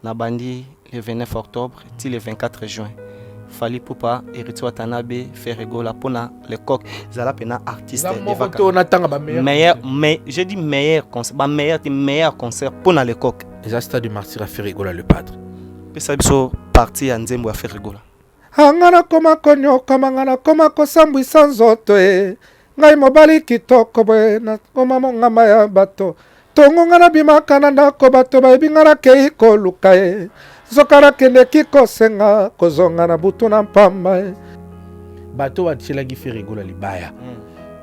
Nabandi le 29 octobre, le 24 juin. Fali Poupa, Héritier Watanabe, Ferregola, Pona, le coq, Zala Pena, artiste. Meilleur, mais j'ai dit meilleur concert, meilleur concert, Pona le coq. Les stade de Martyr à Ferregola, le padre. Pesabiso, parti à Nzembo à Ferregola. Angana koma konyo kamangana koma kosambu sanzoto ngai mobali kitoko bwe na koma mongama ya bato tongo ngana bimaka na ndako bato bayebingana kei koluka zokara kende kikosenga kozonga na butu na mpamba bato batielaki Ferregola libaya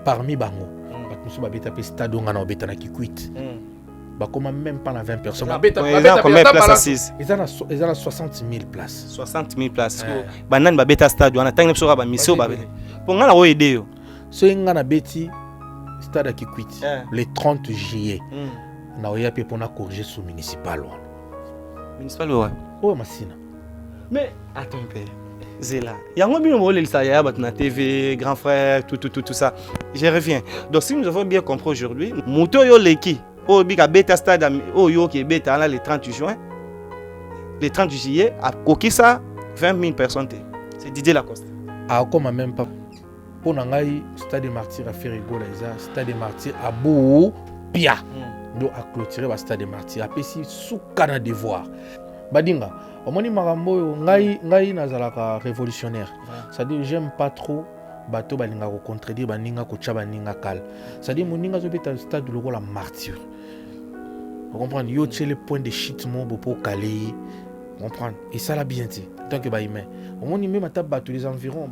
parmi bango bato mosusu babeta mpe stade onga na obeta na Kikwit bakoma même pas na 20 personnes. Ils ont combien de places assises? Ils ont 60 000 places. 60 000 places. Banan babeta stade wana tangi pso ba mission ba. Pour ngana o aider yo. So ngana beti stade à Kikwit le 30 juillet. Na oya pe pona corriger sous municipal wana. Municipal ouais. Oh Masina. Mais attends un peu. Zela. Yango bino mo le saya ba na TV, grand frère, tout ça. Je reviens. Donc si nous avons bien compris aujourd'hui, moto yo leki au bika beta stade au yo qui beta là le 30 juin. Le 30 juillet à Kokisa 20 000 personnes. C'est Didier Lacoste. Ah comme même pas pour ngai stade de Martyr à Ferregola stade de Martyr à Bou Pia. Donc à clôturer le stade de Martyr à Pessi sous kana devoir. Badinga omoni makambo ngai nazalaka révolutionnaire. C'est-à-dire j'aime pas trop bato balinga ko contredire baninga ko tcha baninga kal. C'est-à-dire moninga zo beta stade de la Martyr. Vous comprenez? Yo tche le point de shit mon pour caler. Vous comprenez? Et ça la bien dit. Tant que ba humain. Au moins même à bato les environs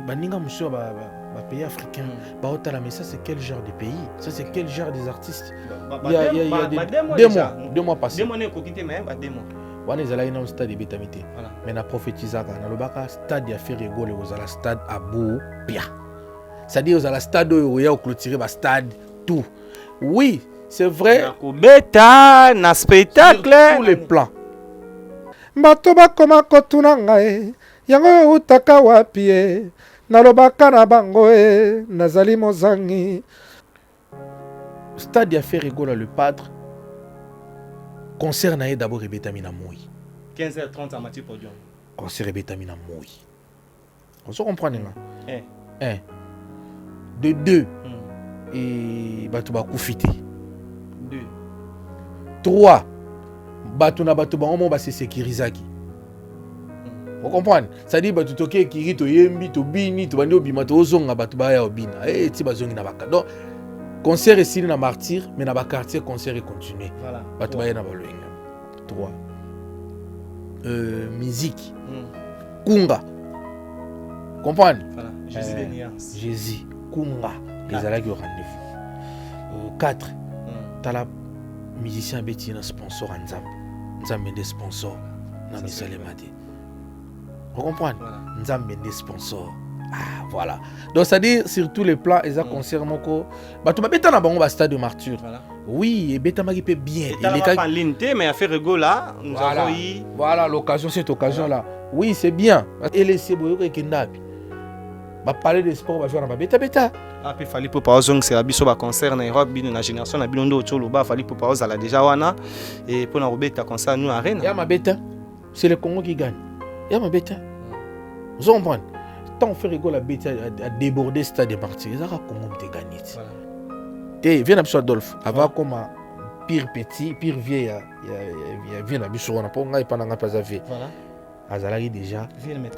baninga monsieur ba pays africain. Ba otala mais ça c'est quel genre de pays? Ça c'est quel genre des artistes? Il y a 2 mois passés. 2 mois ne ko quitter mais ba 2 mois. Wana ezala ina stade betamité. Mais na prophétisaka na lobaka stade ya Ferregola ozala stade à Bou Pia. C'est-à-dire ozala stade où ya clôturer ba stade tout. Oui, c'est vrai. Beta na spectacle sur tous les plans. Bato bakoma kotuna ngai yango utaka wapi nalobaka na bango nazali mozangi. Stade ya Ferregola le padre concert na d'abord Betamina Moui 15h30 à Mathieu Podium. Concert Betamina Moui. On se comprend là. 1 de 2 et bato ba kufiti 2 3 bato na bato bango ba se sécurisaki. Vous comprenez? Ça dit bato toke kiri to yembi to bini to bandi obima to ozonga bato ba ya obina ti bazongi na baka. Donc concert est na Martyr mais na ba quartier concert est continué. Voilà. Bato ba ya na baloinga. 3 musique kunga. Comprendre? Voilà. Jésus des nuances. Jésus kunga les alaki au rendez-vous. 4 tala musicien beti na sponsor Nzambe des sponsors na misalema te. Vous comprenez? Nzambe des sponsors. Ah voilà. Donc ça dit sur tous les plans et ça concerne moko bato babeta na bango ba stade de Martyr. Voilà. Oui, et beta maki peut bien. Il est pas en ligne mais à Ferregola nous avons eu voilà l'occasion cette occasion là. Oui, c'est bien. Et laisser boyo ke ndapi. Ba parler de sport ba jouer na ba beta. Ah puis fallait pour pas zong c'est biso ba concert na Europe bino na génération na bino ndo tsholo ba fallait pour pas za la déjà wana et pour na robeta concert nous arena. Ya ma beta. C'est le Congo qui gagne. Ya ma beta. Vous comprenez? Tant Ferregola beta a débordé stade de Martyr. Ça a Congo te gagné. Et viens à Adolphe avant comme pire petit, pire vieille vient à Bissou on a pas ngai pendant pas avé. Voilà. Azalaki déjà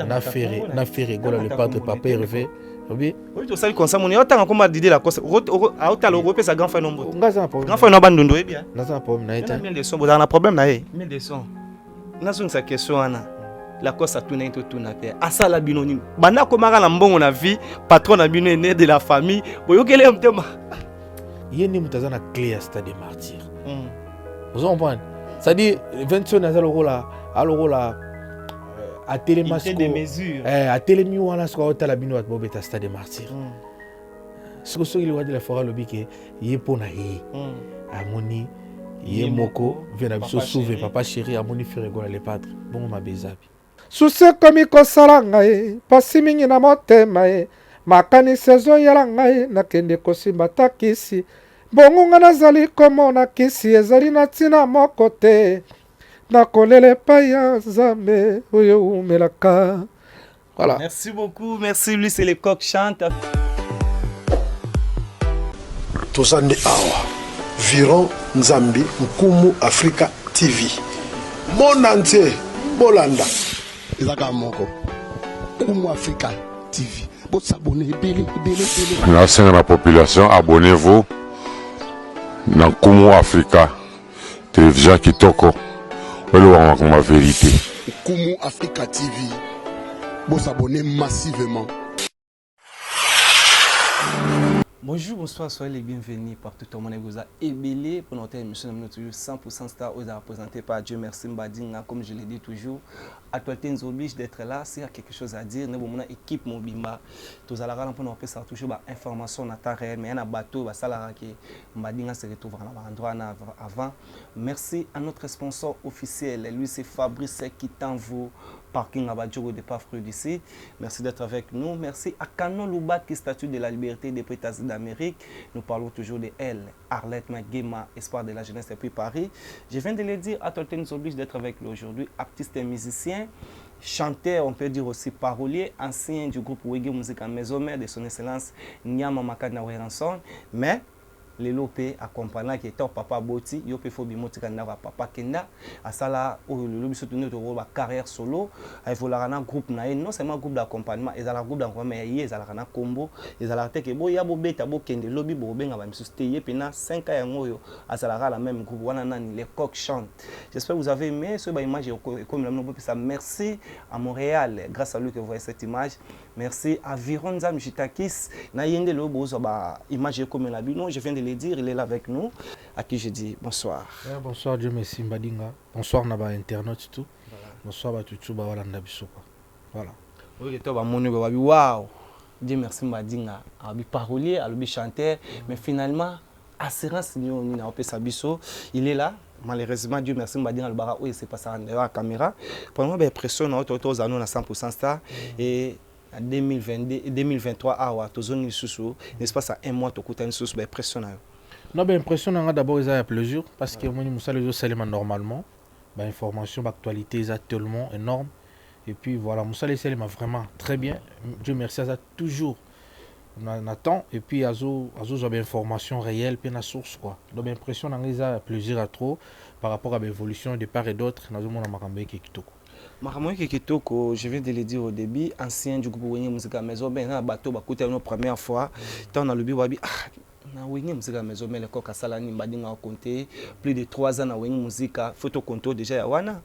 na Ferregola le padre papa Hervé. Oui, tu sais comme ça mon autant comme Didier Lacoste autant le repère sa grand frère nombre. Grand frère no bandondo eh bien. Na ça problème na eta. Mais des sons, on a un problème là eh. Mais des sons. Na zone sa question ana. Lacoste a tourné tout na terre. Asa la binoni. Bana komara na mbongo na vie, patron na bino né de la famille. Boyokele mtema. Yeni mutazana clé à stade de Martyr. Vous comprenez? Ça dit 21 nazalo rola à télémasco des mesures à télémi wana so hôtel bino at bobeta stade de Martyr. Ce que il va de la forêt lobby que yepona yi amoni yemoko vient biso sauver papa chéri amoni Ferregola le padre bon ma bezabi susi komi kosala ngai pasi mingi na motema makani saison yala ngai nakende kosimba takisi bongo nga nazali komona kisi ezali na ntina moko te nakolela epai ya nzambe oyo umelaka. Voilà. Merci beaucoup, merci. Lui, c'est les coqs chantent. Tozande awa Viron Nzambi Nkumu Africa TV Monanze Bolanda Ezaka moko Nkumu Africa TV. Bon s'abonner bele. Merci à la population, abonnez-vous dans Nkumu Africa télévision Kitoko. Voilà ma vérité. Nkumu Africa TV. Bon s'abonner massivement. Bonjour, bonsoir, soyez les bienvenus partout au monde. Vous avez ébélé pour notre émission toujours 100% star. Vous avez présenté par Dieu merci Mbadinga. Comme je l'ai dit toujours, actualité nous oblige d'être là. S'il y a quelque chose à dire, nous avons une équipe Mobimba. Tous à la rame pour nous faire toujours information en temps réel. Mais il y a un bateau, ça là qui Mbadinga se retrouve à l'endroit avant. Merci à notre sponsor officiel. Lui, c'est Fabrice qui t'envoie. Parking à Badjogo de Pafru d'ici. Merci d'être avec nous. Merci à Canon Loubat qui statue de la liberté des États-Unis d'Amérique. Nous parlons toujours de elle, Arlette Maguema, espoir de la jeunesse depuis Paris. Je viens de le dire, Atolten nous oblige d'être avec lui aujourd'hui. Artiste et musicien, chanteur, on peut dire aussi parolier, ancien du groupe Wege Musique en Maison-Mère de son excellence Nyama Makana Weranson. Mais les lopé accompagnant qui était au papa Boti, yo pe fo bimoti kana papa Kenda, asala o le lobi soutenir de carrière solo, ay vola na groupe na non seulement groupe d'accompagnement, et la groupe d'accompagnement y ezala na combo, ezala te ke bo ya bo beta bo kende lobi bo benga ba msusteye pena 5 ans ngoyo, asala la même groupe wana nani les coqs chantent. J'espère que vous avez aimé ce ba image comme la no ça. Merci à Montréal, grâce à lui que vous voyez cette image. Merci à Viron Nzambi Chitakis, na yende lo bozo ba image comme la bi. Non, je viens de le dire, il est là avec nous, à qui je dis bonsoir. Bonsoir, Dieu merci Mbadinga. Bonsoir Naba Internet tout. Voilà. Bonsoir Batutu Bawalanda Bisoka. Voilà. Oui, toi ba monu ba waouh. Dieu merci Mbadinga. Abi parolier, abi chanteur, mais finalement assurance ni na opesa biso, il est là. Malheureusement, Dieu merci Mbadinga le bara oui, c'est pas ça en la caméra. Pendant ben pression na auto à 100% star et en 2022 2023 awa tozoni susu n'est-ce pas ça un mois to kuta susu ba pression na. Non, ben impression d'abord ils ont plaisir parce que moi Moussa les autres normalement, ben information, actualité est tellement énorme et puis voilà Moussa les Salima vraiment très bien. Dieu merci à ça toujours. On attend et puis azo a bien information réelle puis la source quoi. Donc impression ils ont plaisir à trop par rapport à l'évolution de part et d'autre dans le monde makambe qui kitoko. Makamwe Kitoko, je viens de le dire au début, ancien du groupe Wenge Musique à Maison, ben un bateau ba coûter une première fois, tant on a le bi wabi na Wenge Musique à Maison, mais le coq à Salani Mbadinga a compté plus de 3 ans na Wenge Musique, photo compto déjà ya wana.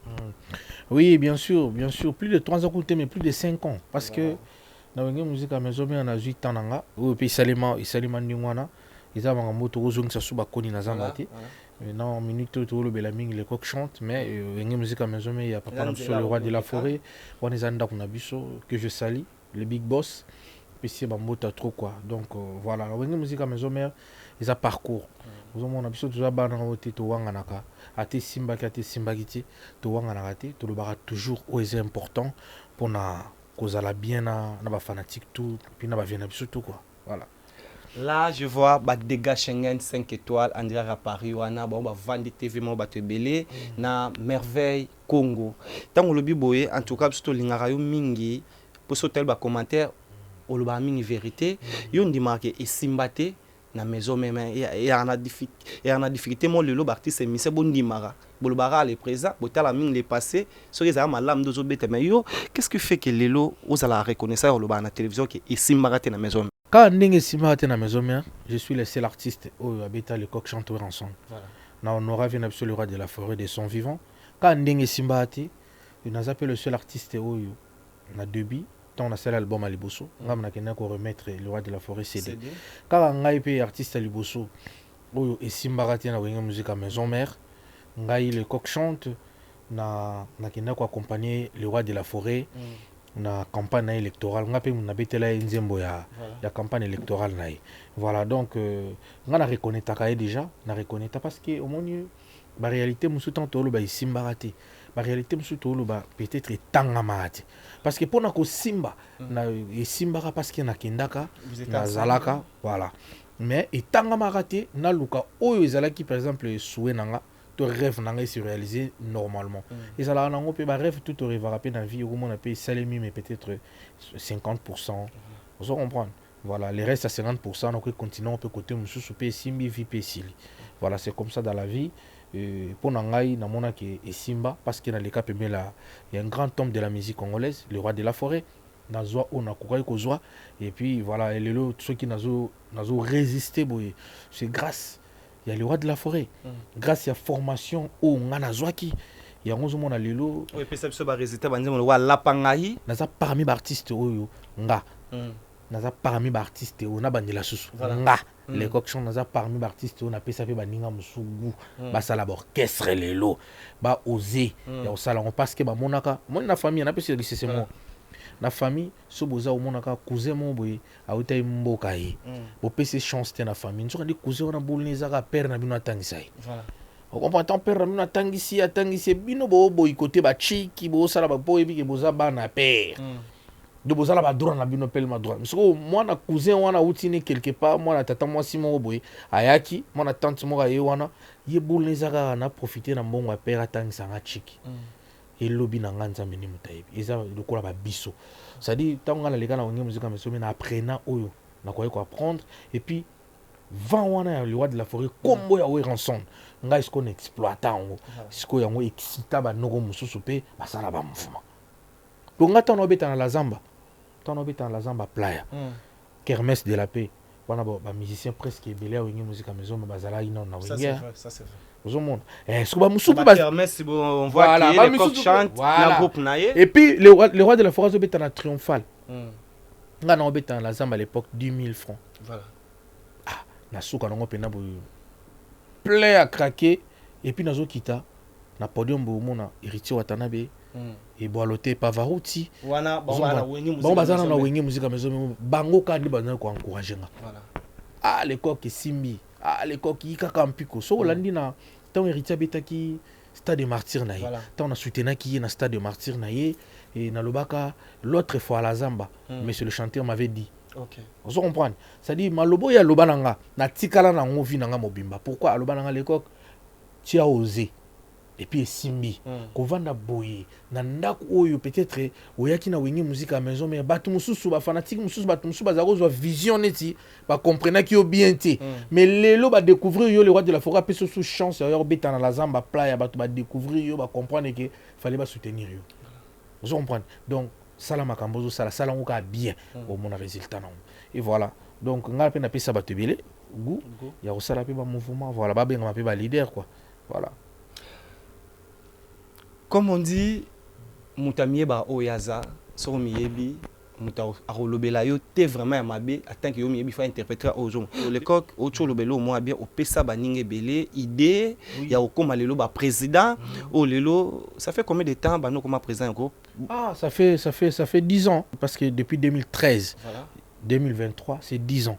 Oui, bien sûr, plus de 3 ans compté mais plus de 5 ans parce que na Wenge Musique à Maison on a 8 ans nanga, ou puis Salima ndingwana, ils ont moto ozong sa suba koni na zambati. Non, minute tout le belaming les coqs chantent mais Wenge Musique à Maison il y a papa sur le roi de la forêt, on est anda kunabiso que je salue, le big boss. Puis c'est bambota trop quoi. Donc voilà, Wenge Musique à Maison Mère, ils ont parcours. Vous avez biso toujours bana wote to wanganaka, ate simba kiti, to wanganaka te, to le bara toujours où est important pour na kozala bien na ba fanatique tout, puis na ba viena biso tout quoi. Voilà. Là, je vois Badega Schengen 5 étoiles, Andrea à Paris, wana ba vendre TV mo ba te belé na merveille Congo. Tant le biboye en tout cas surtout lingara yo mingi pour sauter ba commentaire au le ba mingi vérité, yo ndi marqué et simbate na maison même et en a difficulté mo le artiste mi c'est bon ndimara. Bolobara les présents, botala mingi les passé, so les a malam dozo bete mais yo, qu'est-ce qui fait que lelo aux la reconnaissance au na télévision que et simbate na maison. Quand Ndenge Simba na maison mère, je suis le seul artiste où habita les coqs chantent ensemble. Voilà. On aura vu le roi de la forêt de son vivant. Quand Ndenge Simba il a appelé le seul artiste où on a debi, tant on a seul album à Liboso, on a remettre le roi de la forêt CD. Quand on a été artiste à Liboso, où et Simba na Wenge Musique à maison mère, on a les coqs chantent, na accompagner le roi de la forêt. Na campagne électorale ngape na betela nzembo ya campagne électorale na voilà donc nga na reconnaître ka déjà na reconnaître parce que au moins ba réalité musu tanto lo ba isimbarate ba réalité musu to lo ba peut-être tangamate parce que pona ko simba na isimbara parce que na kindaka na zalaka voilà mais etangamate na luka oyo ezalaki par exemple soué nanga to rêve nanga se réaliser normalement et ça là nango pe ba rêve tout arrivera pe na vie au moins on peut salemi mais peut-être 50%. Vous comprenez? Voilà, les restes à 50%, donc continuons, on peut côté mususu pe simbi vie pe sili. Voilà, c'est comme ça dans la vie. Pour Nangaï, namona qui est Simba, parce que dans les cas là, il y a un grand homme de la musique congolaise, le roi de la forêt. Nazwa on a kozwa et puis voilà, et les ceux qui nazo résisté, c'est grâce il y a le roi de la forêt. Grâce à la formation au Nganazwaki. Il y a un monde lelo. Oui, puis ça peut résister banzi on voit la pangaï. Naza parmi les artistes oyo nga. Naza parmi les artistes on a bandela susu. Nga. Les cochons naza parmi les artistes on a pesa pe baninga musugu. Ba sala orchestre lelo. Ba oser. Ya osala on parce que ba monaka. Moi na famille na pesa c'est moi. Na famille so boza o monaka cousin mon boy a utai mboka yi. Bo pesa chance te na famille. Nzo ndi cousin on a bolneza ka père na bino atangisa yi. Voilà. On comprend ton père ramène atangisi bino bo boycoté ba chiki bo sala ba boy bi ke boza ba na père. De boza la ba droit na bino pel ma droit. Parce que moi na cousin wana outine quelque part moi na tata moi Simon boy ayaki moi na tante mo ga wana ye bolneza ka na profiter na mbongo ya père atangisa nga chiki. Et lobby na nganza meni mutayibi. Eza lokola ba biso. Ça dit tant nga na leka na ngé musique mais so na apprenant oyo na quoi apprendre et puis vent wana le roi de la forêt combo ya ranson nga est-ce qu'on exploite ngo est-ce que yango excita ba noko mususu pe basala ba mouvement donc nga tano beta na la zamba playa kermesse de la paix wana ba musicien presque belé wingi musique maison mais bazala ino na wingi ça c'est vrai vous monde est-ce que ba mususu ba kermesse on voit que les coqs chantent na groupe naie et puis le roi de la forêt beta na triomphal nga na beta na la zamba à l'époque 10 000 francs voilà. Na souka nango pena bo plein à craquer et puis nazo kita na podium bo mona héritier watanabe et boaloté pavarouti wana bazana na wengi musique maison bango kandi bazana ko encourager nga voilà ah les coqs simbi ah les coqs ikaka mpiko so landi na tant héritier betaki stade de martyr na ye tant na soutenir qui na stade de martyr na ye et na lobaka l'autre fois à la zamba monsieur le chanteur m'avait dit. OK. Vous comprenez? C'est-à-dire malobo ya lobananga na tikala na ngovi nanga mobimba. Pourquoi alobananga l'écoque tu as osé et puis simbi kovanda boye na ndako oyo peut-être oyaki na wengi musique à maison mais batu mususu ba fanatique mususu batu mususu bazako zo vision neti ba comprendre ki yo bien té mais lelo ba découvrir yo le roi de la forêt peso sous chance yo beta na la zamba playa batu ba découvrir yo ba comprendre que fallait ba soutenir yo. Vous comprenez? Donc salama kambozo sala ngoka bien au mon résultat non et voilà donc nga pe na pesa batebele goût ya osala pe ba mouvement voilà ba benga pe ba leader quoi voilà comme on dit mutamie ba oyaza so miyebi muta arolobela yo te vraiment mabe attend que yo miyebi fa interpréter ozo le coq ocho lobelo mo bien o pesa ba ninge belé idée ya okoma lelo ba président o lelo ça fait combien de temps ba no comme président groupe? Ah, ça fait 10 ans. Parce que depuis 2013, voilà. 2023, c'est 10 ans.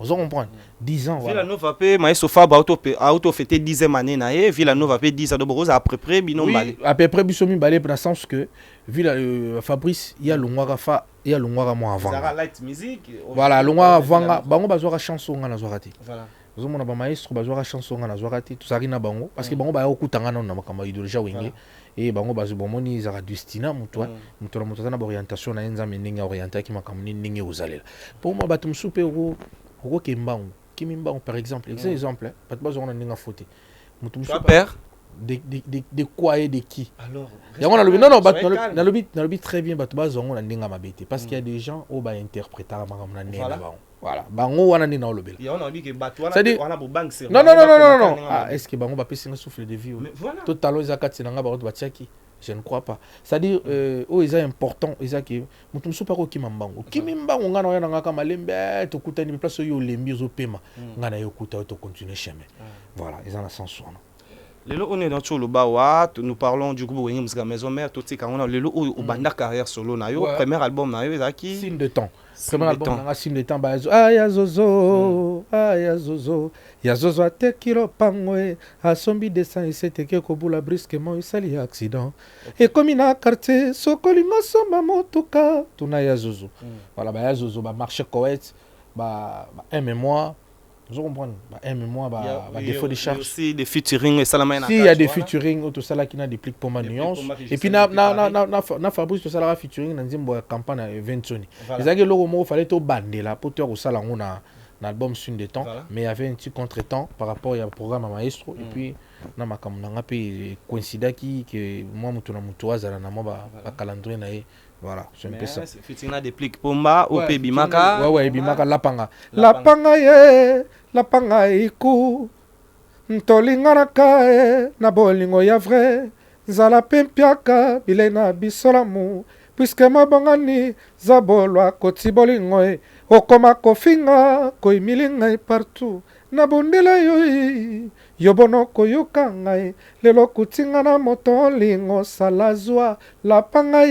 Vous comprenez? 10 ans. Voilà. Villanova pe maestro Fab auto fêté 10e année nae Villanova pe 10 ans de à peu près binom balé. À peu près bisomi balé dans le sens que Fabrice il y a longwa moi avant. Ça light music. Voilà, longwa avant bango bazwa chanson nga na zwakati. Voilà. Vous mona ba maestro bazwa chanson nga na zwakati tout ça rina bango parce que bango ba okutanga na makamba idolja wenge. Et bango bazu bomoni za destina mutwa mutwa mutwa na orientation na enza meninga orienté ki makamuni ninge ozalela pour moi batum soupe ro kembango kimimbango par exemple exemple pas bazo na ninga faute mutum soupe père de quoi et de qui alors yango na lobi non na lobi très bien bato bazo na ninga mabete parce qu'il y a des gens au ba interpréter makam na ninga bango voilà bango wana ni na olobela ya on a dit que bato wana bo bank c'est non ah est-ce que bango ba pesi un souffle de vie totalement zakati nanga ba batiaki je ne crois pas c'est-à-dire oh ils important ils a que mutum super ko kimambango kimimbango ngana yana ngaka malembe to kutani place yo lembi zo pema ngana yo kuta to continuer chemin voilà ils en a sens wana. Lelo on est dans tout le bawa nous parlons du groupe Wengi Musique Maison Mère tout ça on a lelo au banda carrière solo na yo premier album na yo ezaki signe de temps premier album na signe de temps ba ya zozo ya zozo atekilo pangwe asombi dessin isete ke kobula brusquement isali accident et comme na quartier sokolinga soma motuka tuna ya zozo voilà ba ya zozo ba marché Koweït ba un mémoire Vous comprenez? Un mémoire, défaut de charge. Il y a aussi des featuring et ça la main. Si il y a des featuring, tout ça là qui n'a des plics pour ma nuance. Et puis na Fabrice tout ça là featuring dans une campagne 20 Sony. Les amis le mot fallait tout bander là pour te au salon on a l'album Sun des temps, mais il y avait un petit contretemps par rapport au programme à Maestro et puis na makam na pe coïncida qui que moi mutu na mutu azala na mo ba calendrier na e. Voilà, c'est un peu ça. Featuring des plics pomba au pe bimaka. Ouais, bimaka lapanga. Lapanga iku ntolingana na bolingo ya vrai zala pempiaka bilena bisolamu puisque mabongani zabolwa koti bolingo okoma kofinga koimili ngai partout na bondela yo bono koyoka ngai lelo kutinga na moto lingo salazwa lapanga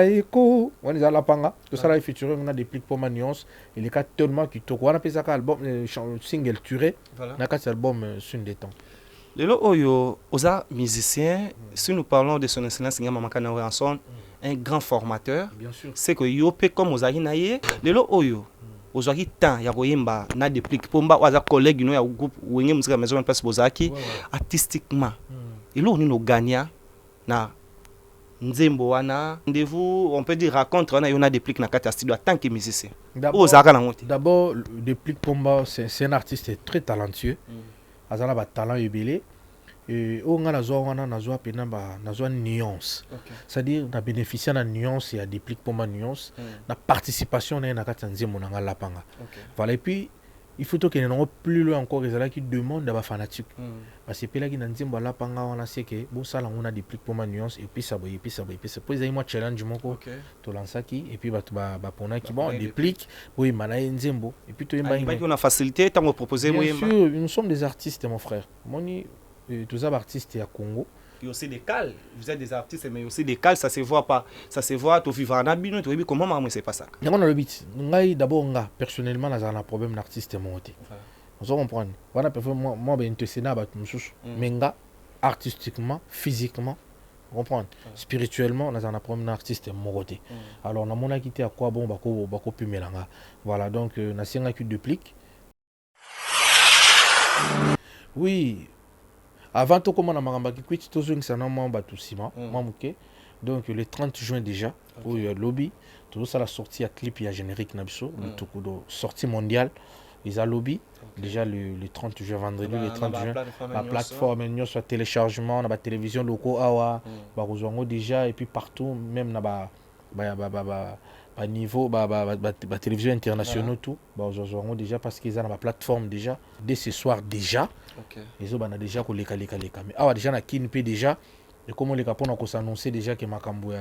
iku on est à lapanga tout ça là featuring on a des plics pour ma nuance il est tellement kitoko on appelle ça album single turé na quatre album Sun des temps. Lelo oyo oza musicien, si nous parlons de son excellence Ngama Makana Ranson, un grand formateur. Bien sûr. C'est que yo pe comme ozaki na ye, lelo oyo ozaki temps ya koyemba na déplique pomba oza collègue no ya groupe wenge musique maison en place bozaki artistiquement. Elo ni no gagna na nzembo wana rendez-vous on peut dire raconte on a une déplique na kata studio en tant que musicien. D'abord déplique pomba c'est un artiste très talentueux. Azala ba talent yebele et on a nazwa pena ba nazwa nuance. C'est-à-dire na bénéficier na nuance et déplique pomba nuance na participation na kata nzembo na lapanga. Voilà et puis il faut que nous plus loin encore les qui demandent à fanatique parce que là qui n'a pas la panga on a c'est que bon ça là on a des plics pour ma nuance et puis ça et puis pour les moi challenge mon co to lancer qui et puis ba pona qui bon des plics oui mana nzembo et puis to on a facilité tant me proposer bien sûr nous sommes des artistes mon frère moni tous les artistes à Congo. Il y a aussi des cales, vous êtes des artistes, mais aussi des cales, ça se voit pas. Ça se voit, tu vivre en abîme, tu vois, comment moi, c'est pas ça. D'abord, personnellement, j'ai un problème d'artiste, on se comprend. Moi, je suis mais artistiquement, physiquement, on comprend. Spirituellement, j'ai un problème d'artiste, alors, on a quitté à quoi bon, voilà, donc, on a un de plique. Oui. Avant tout, comme on a maramba qui quitte, tout ça n'a pas tout ciment, donc le 30 juin déjà, où il y a lobby, tout ça la sortie à clip et à générique nabiso, le tout coup de sortie mondiale, ils ont lobby déjà le 30 juin vendredi, le 30 juin, la plateforme, il y a téléchargement, la télévision locaux, déjà et puis partout, même na à niveau télévision internationale tout aujourd'hui déjà parce qu'ils ont la plateforme déjà dès ce soir déjà ils ont déjà que les mais déjà na kinpe déjà et comment les capons on s'annoncer déjà que makambo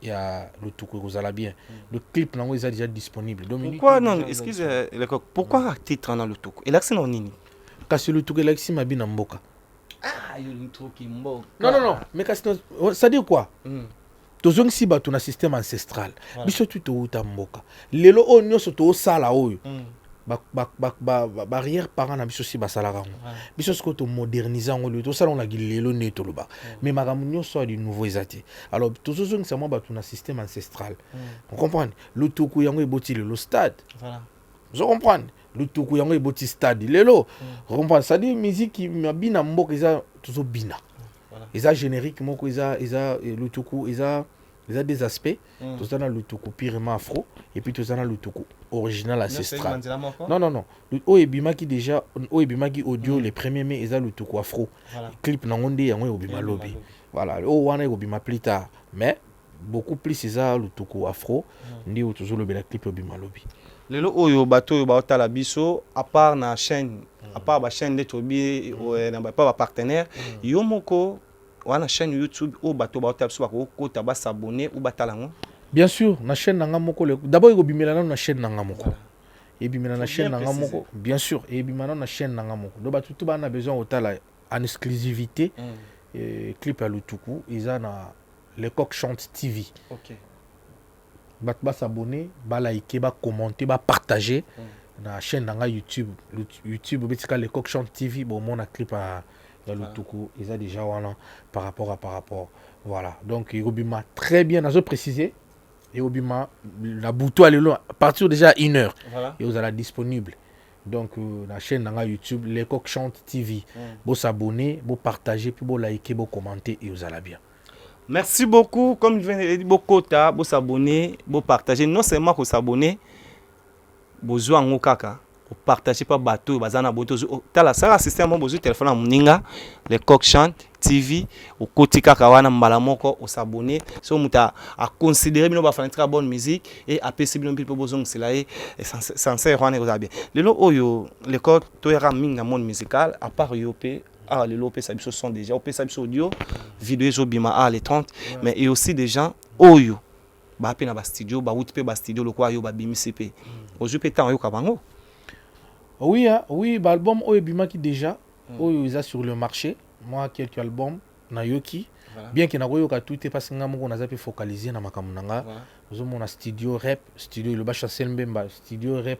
ya le tout que vous allez bien le clip là est déjà disponible pourquoi non excusez pourquoi titre dans le tout et là c'est non nini parce que le tout que là c'est mabina mboka le tout qui mboka non mais ça dit quoi tozongi si bato na système ancestral biso tu to utamboka lelo o nyoso to sala oyo barrière parent na biso si basalaka ngo biso siko to moderniser ngo le to sala on a lelo neto loba mais makambo nyoso du nouveau ezati alors tozongi sa mo bato na système ancestral on comprend le tuku yango eboti le stade voilà vous comprenez le tuku yango eboti stade lelo on comprend ça dit musique qui mabina mboka eza tozo bina. Ils ont générique, ils ont le tuku, ils ont des aspects. Tout ça le tuku purement afro et puis tout ça le tuku original ancestral. Non. O ebima qui déjà, o ebima qui audio les premiers mais ils ont le tuku afro. Clip nangonde yango obima lobby. Voilà, o wana obima plus tard. Mais beaucoup plus ils ont le tuku afro. Ndi o toujours le bel clip obima lobby. Lelo oyo bato yo ba tala biso à part na chaîne à part la chaîne de Tobi na pas partenaire yo moko wana chaîne YouTube o bato ba tala biso ba ko taba s'abonner ou batalango bien sûr na chaîne nanga moko d'abord ko bimela na chaîne nanga moko et bimela na chaîne nanga moko bien sûr et bimela na chaîne nanga moko do bato tout ba na besoin o tala en exclusivité clip à Lutuku ils ont les coq chante TV. OK. Ba s'abonner, ba liker, ba commenter, ba partager na chaîne nanga YouTube betika les coq chante TV bon mon clip à Lutuku ils a déjà voilà par rapport voilà donc Obima très bien à préciser et Obima la bouton à partir déjà 1h voilà. Et vous allez disponible Donc la chaîne dans YouTube Les Coq Chante TV. Vous s'abonner, vous partager, puis vous liker, vous commenter et vous allez bien. Merci beaucoup. Comme je viens de dire, vous s'abonner, vous partager. Non seulement vous s'abonner, vous jouez en kaka. Vous partagez pas bateau, vous avez un ça système, vous avez téléphone à Mninga, Les Coq Chante TV, au côté kakawana mbalamoko, vous s'abonner. Si vous à considérer que vous avez une très bonne musique et à PC bien pour besoin c'est là et sincère on est bien. Le lot oyo les coq toera minga monde musical à part yopé. Ah, les lopes ça sont déjà op ça audio vidéo zo bima à les 30 mais et aussi des gens oyo ba pe na ba studio ba outpe ba studio le quoi yo ba bimi cp ozo pe temps yo kabango. Oui oui ba album oyo bima qui déjà oyo ils a sur le marché moi quelques albums na yoki bien que na koyo ka tout parce que ngamo na zapi focaliser na makambo nanga ozo mona studio rap studio le ba chancel mbemba studio rap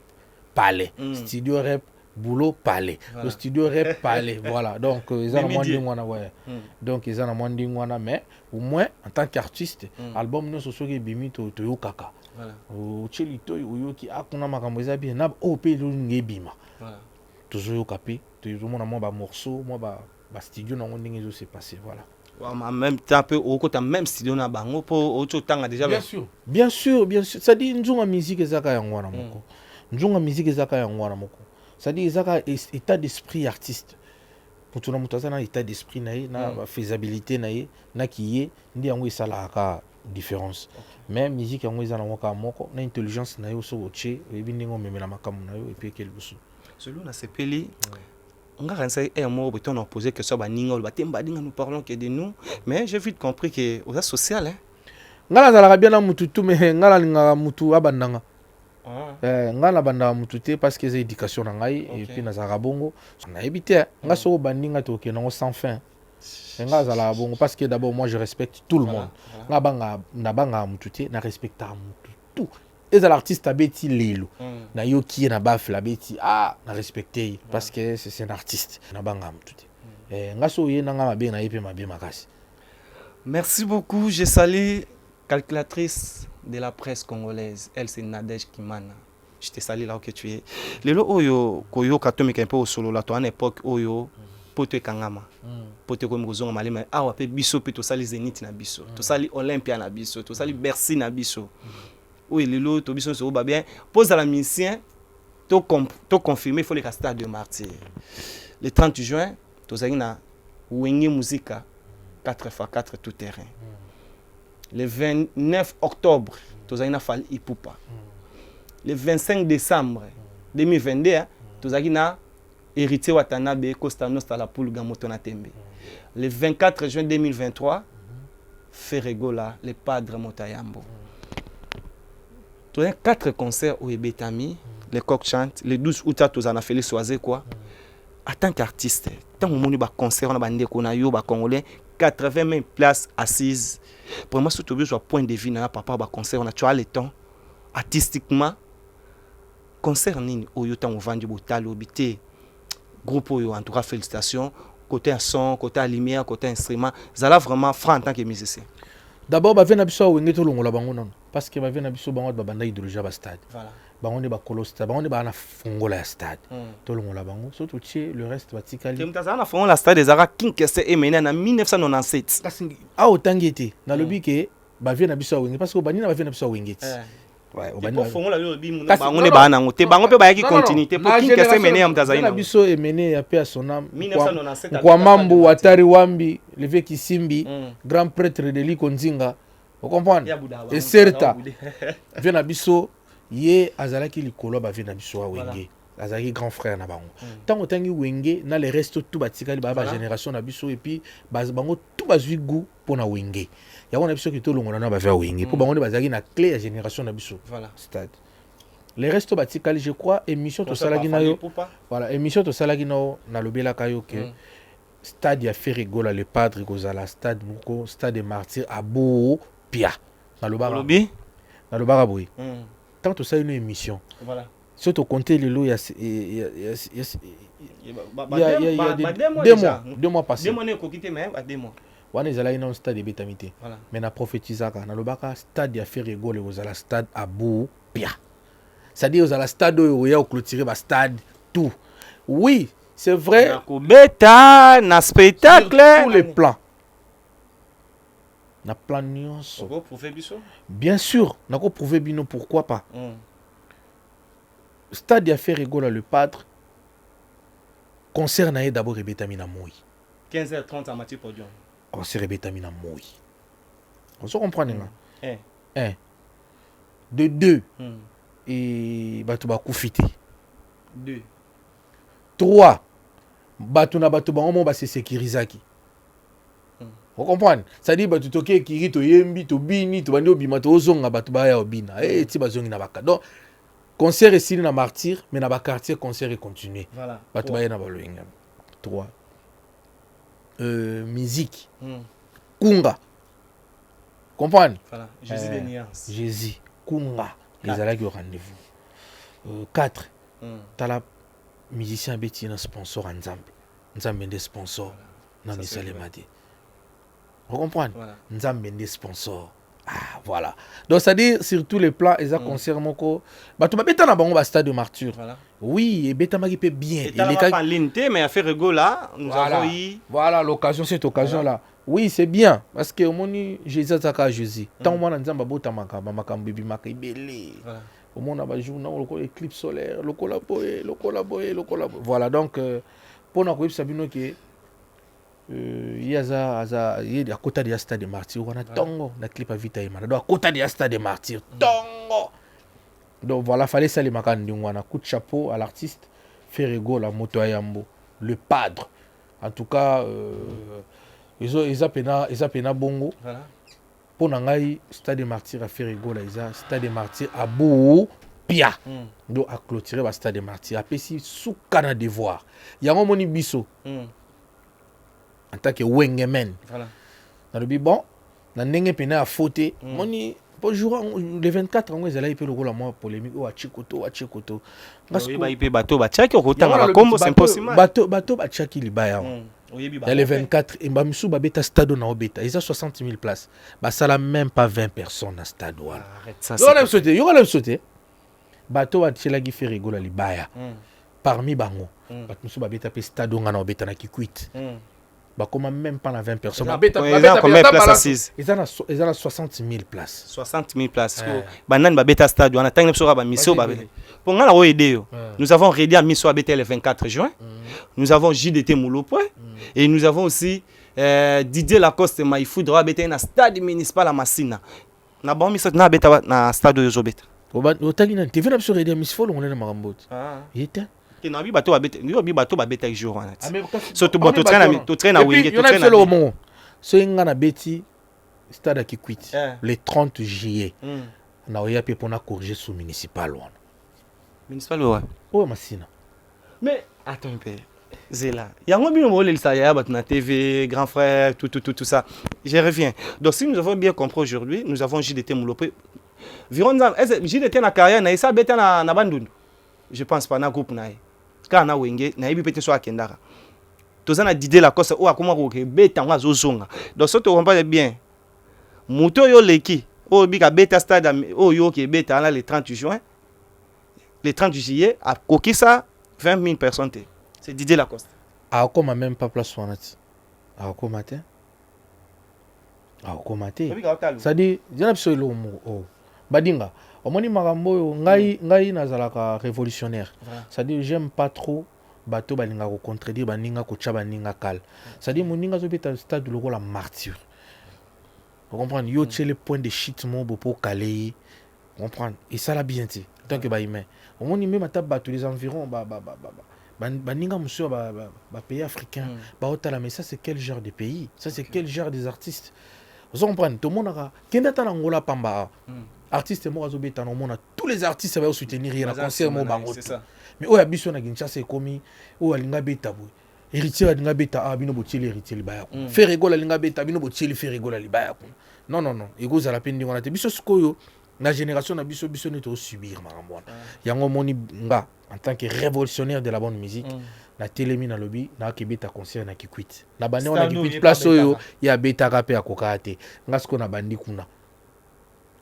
palais studio rap boulot palais le studio rap palais voilà donc ils ont moins d'ingwana ouais donc ils ont moins d'ingwana mais au moins en tant qu'artiste album nous so soki bimi to yo kaka voilà o chelito yo ki akuna makambo za bien na o pe lu ngebima voilà toujours yo kapé toujours mona moi ba morceau moi ba studio na ndenge zo se passer voilà en même temps peu au côté même studio na bango po auto tanga déjà bien sûr ça dit nzunga musique ezaka yangwana moko nzunga musique ezaka yangwana moko c'est-à-dire ezaka état d'esprit artiste pour tout le monde na état d'esprit na faisabilité na kiye ndi yango esalaka différence mais musique yango ezana moka moko na intelligence na yo so oche ebindingo memela makamu na yo et puis quelque chose selon na sepeli on a renseigné un mot beton on posé que ça ba ninga ba temba dinga nous parlons que de nous mais j'ai vite compris que au social hein ngala zala bien na mutu tout mais ngala linga mutu abandanga ngala banda mutu te parce que c'est éducation na ngai et puis na zara bongo na ebité nga so bandinga to ke na sans fin nga zala bongo parce que d'abord moi je respecte tout le monde nga banga na banga mutu te na respecta mutu tout et l'artiste abeti lelo na yo ki na baf la beti na respecter parce que c'est un artiste na banga mutu te nga so ye na nga mabe na yepe mabe makasi. Merci beaucoup, je salue calculatrice de la presse congolaise. Elle, c'est Nadège Kimana. Je te salue là où tu es. Le lo oyo koyo katomi un peu au solo là, toi en époque oyo poto kangama. Poto ko muzonga malema. Ah wa pe biso pe to sali Zénith na biso. To sali Olympia na biso, to sali Bercy na biso. Oui, le lo to biso so ba bien. Pose à la musicien to confirmer il faut les stade de martyr. Le 30 juin, to sali na Wenge Musica 4x4 tout terrain. Le 29 octobre, tu as une fall Ipupa. Le 25 décembre 2022, tu as une héritier Watanabe Costa Nostra la poule Gamotona Tembe. Le 24 juin 2023, Ferregola, le padre Motayambo. Tu as 4 concerts au Ebetami, les Coq Chante. Le 12 août, tu as fait les soirées quoi. En tant qu'artiste, tant que on a concert, on a bandé qu'on a eu Congolais, 80 000 places assises. Pour moi, surtout sur point de vue, papa ba concert, on a tué le temps artistiquement. Concert nini oyo tant on vend du botal obité. Groupe oyo en tout cas félicitations. Côté son, côté lumière, côté instrument, ça là vraiment franc en tant que musicien. D'abord ba vena biso wenge to longola bango non parce que ba vena biso bango ba banda idéologie ba stade. Voilà. Bango ne ba colosta, bango ne ba na fongola stade. To longola bango, surtout tie le reste ba tikali. Kemtaza na fongola stade des ara Kinkese emena en 1997. Kasingi a otangete na lobi ke ba vena biso wenge parce que ba nina ba vena biso wenge. Ouais, au fongola yo bi mu bango ne ba na ngote bango pe ba yaki continuité pour Kinkese emena mtaza na biso emene ya pe a son âme. 1997 kwa mambo watari wambi levé Kisimbi grand prêtre de Likonzinga. Vous comprenez? Et certa vena biso ye azalaki likolo ba vena biso wa wenge azalaki grand frère na bango tant otangi wenge na le reste tout batikali ba génération na biso et puis bango tout bazui goût pour na wenge ya wana biso ki to longola na ba via wenge pour bango bazalaki na clé ya génération na biso voilà stade le reste batikali je crois émission to salaki na yo voilà émission to salaki na lobela kayo ke stade ya Ferregola le padre kozala stade moko stade des martyrs à Beau Pia na lobara boy tant que ça une émission voilà surtout compter les lots il y a 2 mois passés 2 mois ne kokité mais à 2 mois wana ezala ina stade de Betamité mais na prophétisaka na lobaka stade ya Ferregola ozala stade à Beau Pia c'est-à-dire ozala stade oyo ya clôturer ba stade tout. Oui, c'est vrai. Beta, na spectacle. Sur tous les plans. Na plan nyonso. Bien sûr, na ko prouver bino, pourquoi pas. Stade ya fait rigola le padre. Concert na d'abord rebetamina moi. 15h30 à Mathieu Podium. Concert rebetamina moi. On se comprend nga. 1. De 2. Et batu ba kufite. 2. 3. Batu na batu ba omo ba se sécurisaki. Vous comprenez? Ça dit batu toke kiri to yembi to bini to bandi obima to ozonga batu ba ya obina. Ti bazongi na baka. Donc concert est signé na martyr mais na ba quartier concert est continué. Voilà. Batu ba ya na ba loinga. 3. Musique. Kunga. Comprendre? Voilà. Jésus des nuances. Jésus. Kunga. Les alaki au rendez-vous. 4. Tala musicien beti na sponsor en Nzambe. Nzambe des sponsors. Na misalema de. Vous comprenez? Voilà. Nzambe des sponsors. Ah, voilà. Donc, ça dit sur tous les plans, ils ont concert moko. Bah, tu m'as bêta na bango ba stade de martyr. Voilà. Oui, et bêta magi peut bien. Et t'as pas en ligne, mais à faire rigolo là, nous avons eu. Voilà l'occasion, cette occasion-là. Oui, c'est bien. Parce que au moni, Jésus a Jésus. Tant moi, Nzamba bota makaba, makam bibi makai belé. Au monde, on a joué dans le éclipse solaire, le collaboré. Voilà, donc, pour nous, Sabino qui il y a à côté de stade de martyr, on a tongo, la clip à vita imana. Donc, à côté de stade de martyr, tongo. Donc, voilà, fallait ça les makandi. On a coup de chapeau à l'artiste Ferrigo, la moto Ayambo, le padre. En tout cas, ils appellent bongo. Voilà. Pour nangai stade de martyr à Ferrigo, là, ils stade de martyr à Bou Pia. Donc, à clôturer le stade de martyr. Après, si sous Canada devoir, il y a un moni biso. En tant que Wengemen. Voilà. Dans le bon, dans le pena à fauter. Moni, bonjour, le 24 ans, ils allaient payer le rôle à moi polémique. Oh, à Chikoto. Parce que il peut bateau, bachaki, autant à combo, c'est impossible. Bateau, bachaki, il baille. Dans les 24, et Mbamsou, Babeta Stade, on a Obeta. Ils ont 60 000 places. Bah, ça n'a même pas 20 personnes à Stade. Arrête ça. Il y aura même sauté. Bateau, à Tchelagi fait rigoler, il baille. Parmi Bango, Mbamsou, Babeta Stade, on a Obeta, na Kikuit. Bah, comment même pas la 20 personnes. Ils ont combien de places assises? Ils ont 60 000 places. 60 000 places. Banan Babeta Stade, on a tant de mission. Pour nous aider, nous avons rédé à Misso Abeta le 24 juin. Nous avons JDT Moulopo. Et nous avons aussi Didier Lacoste Maïfou de Abeta dans le stade municipal à Massina. Nous avons mis ça dans le stade de Zobeta. Tu es venu sur Rédé à Miss Foll, on est dans Marambot. Il était. Tu as vu bateau Abeta jour. Surtout bon, tu traînes à Wingé. Il y en a seul au moment. C'est un Betty stade à Kikwit. Le 30 juillet. On a eu pour corriger sous municipal. Municipal, ouais. Oh, Massina. Mais attends un peu. Zéla. Il y a un peu de ça, il y a un TV, grand frère, tout ça. Je reviens. Donc, si nous avons bien compris aujourd'hui, nous avons JDT Moulopé. JDT na carrière, na isa beta na bandundu. Je pense pas na groupe na. Quand na wenge, na ibi peut-être soit kendara. Tous na Didier Lacoste ou akoma ko beta nga zozonga. Donc, ça tu comprends bien. Moto yo leki. O bika beta stade o yo ki beta le 30 juin. Le 30 juillet, à Kokissa, 20 000 personnes. C'est Didier Lacoste. À Okoma, même pas place Swanati. À Okoma, ça dit, il y a absolument oh. Badinga, au moins, Marambo, ngai nazalaka révolutionnaire. Ça dit, j'aime pas trop bateau balinga ko contredire baninga ko tcha baninga kal. Ça dit, moninga zo beta stade de la martyr. Vous comprenez? Yo tché le point de shit mo pour caler. Vous comprenez? Et ça l'a bien dit. Tant que baïmé. Au moins, même à table les environs, baninga monsieur, pays africain. Mais ça, c'est quel genre de pays? Ça, c'est quel genre des artistes? Vous comprenez? Tout le monde a. Kendata Angola Pamba. Artiste moi azobeta no mona tous les artistes va soutenir il y a concert mo bango. Mais o ya biso na Kinshasa c'est comme o alinga beta bo. Héritier alinga beta a bino botieli héritier libaya ko. Faire rigolo alinga beta bino botieli faire rigolo libaya ko. Non, ego za la peine ndingona te biso sikoyo na génération na biso ne to subir marambona. Yango moni nga en tant que révolutionnaire de la bonne musique. Na télémi na lobby na ke beta concert na Kikwit. Na bande on a Kikwit place oyo ya beta rapé à kokate. Nga siko na bandi kuna.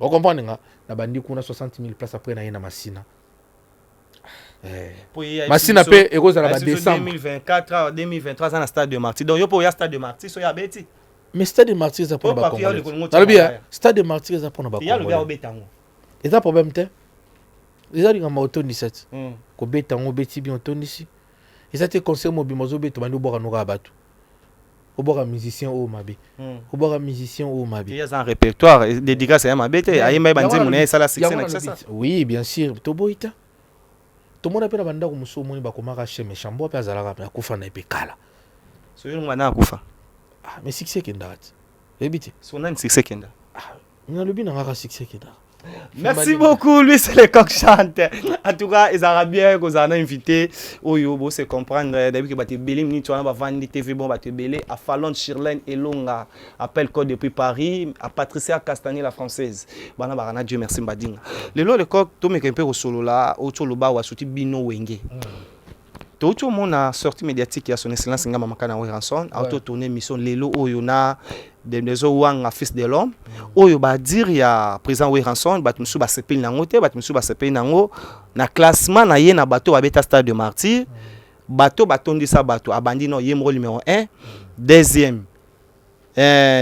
Vous comprenez? Na bandi kuna 60 000 places après na Massina. Masina pe ekozala ba décembre 2024 2023 dans le stade de Martyr. Donc yo pour ya stade de Martyr so ya beti. mais stade de Martyr ça pour ba Congolais. Stade de Martyr ça pour ba Congolais. Ya le gars obetango. Et ça problème te. Ils ont ma auto 17. Ko betango beti bien auto ici. Ils étaient conseil mo bimozo beto bandi boka no rabatu. Oboka musicien o mabe. Oboka musicien o mabe. Il y a un répertoire dédicace à mabete ayemba bandi mona ça la succès na ça. Oui, bien sûr. Toboita. Tout le monde a pris banda ko muso moni ba ko maka cheme chambo pe azalaka pe akufa na epekala. So yo ngwana akufa. Ah, mais succès kindat. Ebiti. So na succès kenda. Ah, na lobi na ngaka succès kindat. Merci beaucoup, lui c'est le coq chante. En tout cas, ils ont bien qu'on a invité. Oyo, bon, c'est comprendre. Depuis que tu belé, tu as vendu TV, bon, tu belé. À Fallon, Shirlène et Longa, appel code depuis Paris. À Patricia Castagné, la française. Bana barana, Dieu merci, Mbadinga. Le coq, tu me un au solo là, au solo bas, ou à souti bino wenge. Tout le monde a sorti médiatique qui a son excellence Ngama Makana Ranson, a tourné mission Lelo Oyona des Ouang fils de l'homme. Oyo ba dire ya président Ranson, bat musu ba sepel nango te, bat musu ba sepel nango na classement na ye na bateau ba beta stade de Martyr. Bateau batondi sa bateau abandi no yemro numéro 1, deuxième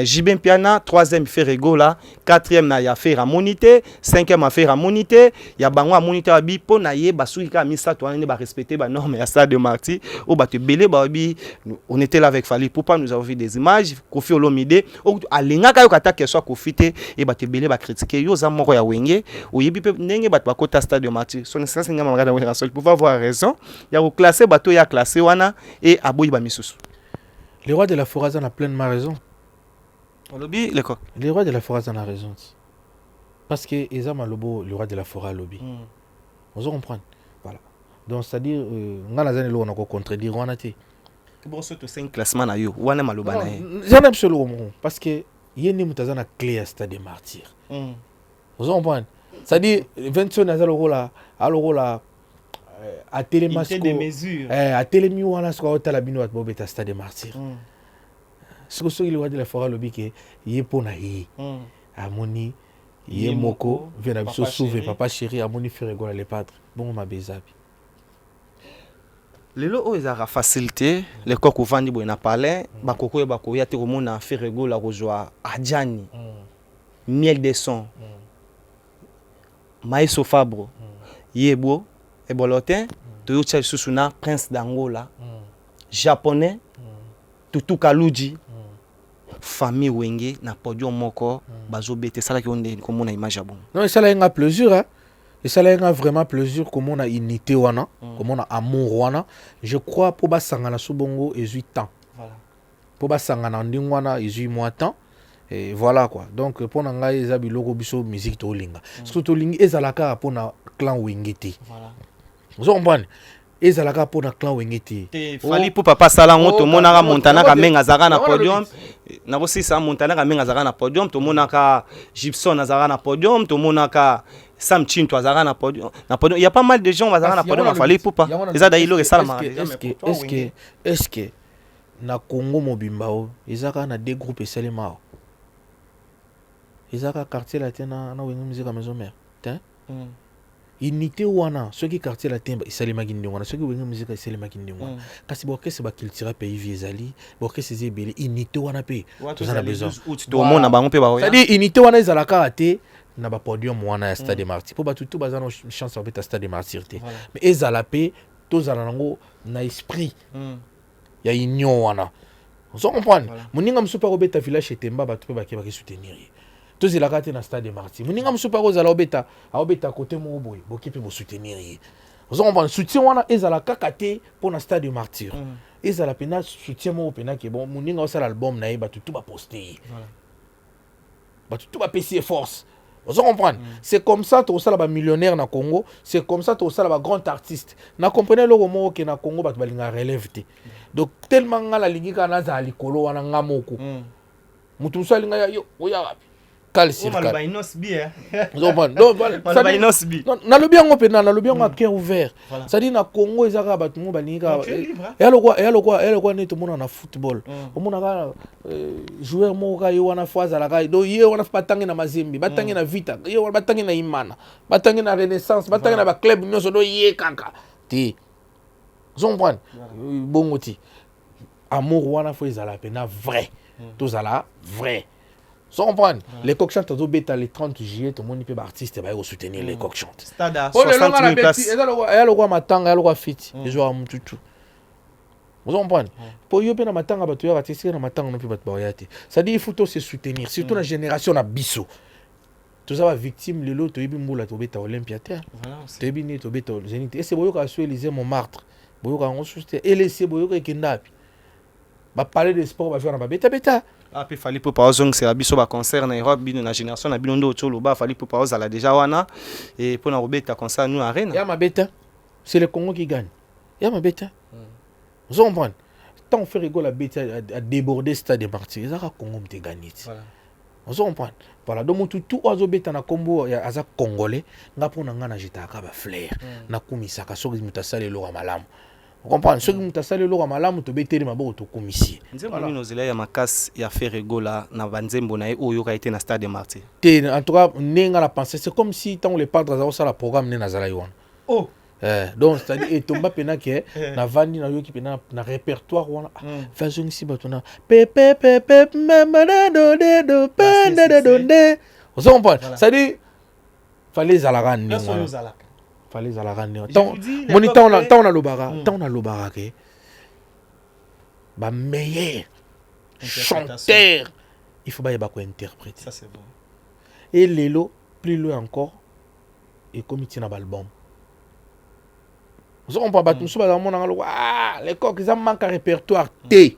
Jibin Piana, troisième Ferrego là, quatrième na ya faire monité, cinquième à faire monité, ya bango à monité abi po na ye basui ka misa to ne ba respecter ba norme ya stade de Martyr, o ba te belé ba bi on était là avec Fally Poupa, nous avons vu des images, Kofi Olomide, o alinga ka yo kata que soit Kofi te et ba te belé ba critiquer yo za moko ya wenge, o yebi pe ndenge ba kota stade de Martyr. Son essence ngama ngada wena sol pour avoir raison, ya ko classer bateau ya classé wana et aboyi ba misusu. Les rois de la forêt en a pleinement raison. Lobby, les coq. Les rois de la forêt en a raison. Parce que Ezama Lobo, le roi de la forêt, lobby. On se comprend. Voilà. Donc, c'est-à-dire, on a la contredire, on a été. Bon, surtout 5 classements na yo, on a maloba na. J'en ai absolument. Parce que il y a une clé à stade de Martyr. On se comprend. C'est-à-dire, 20 ans, alors là, à Télémasco. À Télémi, on a ce qu'on a la bino à Bobeta stade de Martyr. Ce que le roi de la forêt lobby que yé pona yé amoni yé moko vient à sauver papa chéri amoni Ferrego les padres bon ma bezabi les lots ils ont facilité les coq vandi bo na palais bakoko bako ya te komona Ferrego la rejoa adjani miel de son maïso fabro yebo et bolotin to yocha susuna prince d'Angola japonais tutu kaluji famille wenge na podium moko bazo bete sala ki onde comme on a image bon non et ça là un plaisir hein et ça là un vraiment plaisir comme on a unité wana comme on a amour wana je crois pour ba sangana subongo et 8 ans voilà pour ba sangana ndingwana et 8 mois temps et voilà quoi donc pour nanga ezabi logo biso musique to linga surtout lingi ezalaka pour na clan wengete voilà vous comprenez ezalaka pour na clan wengete Fally Poupa papa sala ngo to monaka Montana ka menga zaka na podium na bosi sa Montana ka menga zaka na podium to monaka Gibson zaka na podium to monaka Sam Chinto zaka na podium il y a pas mal de gens zaka na podium Fally Poupa eza da ilo resala est-ce que na Congo mobimba o ezaka na deux groupes esalema o ezaka quartier latin na wenga musique maison mère hein unité wana ceux qui quartier la temba isalema kindi wana ceux qui wenga musique isalema kindi wana kasi bokese ba culture pays viezali bokese zebele unité wana pe tous na besoin to mona bango pe ba oya c'est-à-dire unité wana ezalaka ate na ba podium wana ya stade de Martyr po ba tutu bazana chance ba beta stade de Martyr te mais ezala pe tozala nango na esprit ya union wana on se comprend moninga msupa ko beta village etemba ba tupe ba ke ba soutenir tous les gars dans stade de Martyr moninga msupa ko zala obeta côté mo boy boki pe bo soutenir vous on soutien wana ezala kakate pour na stade de Martyr ezala pena soutien mo pena ke bon moninga osala album na ba tout ba poster ba tout ba PC force vous comprenez c'est comme ça to sala ba millionnaire na Congo c'est comme ça to sala ba grand artiste na comprenez le mo ke na Congo ba balinga relève te donc tellement ngala lingi kana za likolo wana ngamoko mutu salinga yo oya na lobi yango pena na lobi yango à cœur ouvert ça dit na Congo ezaka batu mo balinga et quoi neto mona na football omona ka joueur mo ka yo wana faza la ka do ye wana batangi na mazembe batangi na vita ye wana batangi na imana batangi na renaissance batangi na ba club nyoso do ye kaka te vous comprenez bongo ti amour wana faut ezala pena vrai tozala vrai vous comprenez les coq chantent beta le 30 juillet tout le monde peut artiste va soutenir les coq chantent stade à 60 000 places et là le roi matanga le roi fiti les joueurs mututu vous comprenez pour yo pena matanga bato ya artiste na matanga no pe bato ba yate ça dit il faut se soutenir surtout la génération na biso tout ça va victime le lot toyebi mbula to beta Olympia terre toyebi ni to beta Zénith et c'est boyoka so Élysée Montmartre boyoka ngo soutenir et laisser boyoka kendapi ba parler de sport ba faire na ba beta ah puis fallait pour pas zong c'est biso ba concert na Europe bino na génération na bino ndo tolo ba fallait pour pas la déjà wana et pour na robeta concert nous arena ya ma beta c'est le Congo qui gagne ya ma beta vous comprenez tant fait rigoler la beta à déborder stade de Martyrs ça Congo me gagné voilà vous comprenez voilà donc tout oiseau beta na combo ya aza congolais ngapona ngana jitaka ba flair na kumisaka soki mutasale lo malamu vous comprenez soki mutasale lo malamu to beteli maboko to komisi nzembo mino zela ya makasi ya faire rigola na banzembo na oyo ka été na stade de Martyrs en tout cas nenga la pensée c'est comme si tant les padres ça la programme ne nazala yon oh donc c'est-à-dire et tomba pena ke na vandi na yo ki pena na répertoire wana façon si batona pepe mama do pende donde vous comprenez c'est-à-dire fallait zalaka ni fallait zalaka ni moni tant on a lobara ke ba meilleur chanteur il faut ba ko interpréter ça c'est bon et lelo plus loin encore et comme tina album vous comprenez pas les coqs ils manquent un répertoire T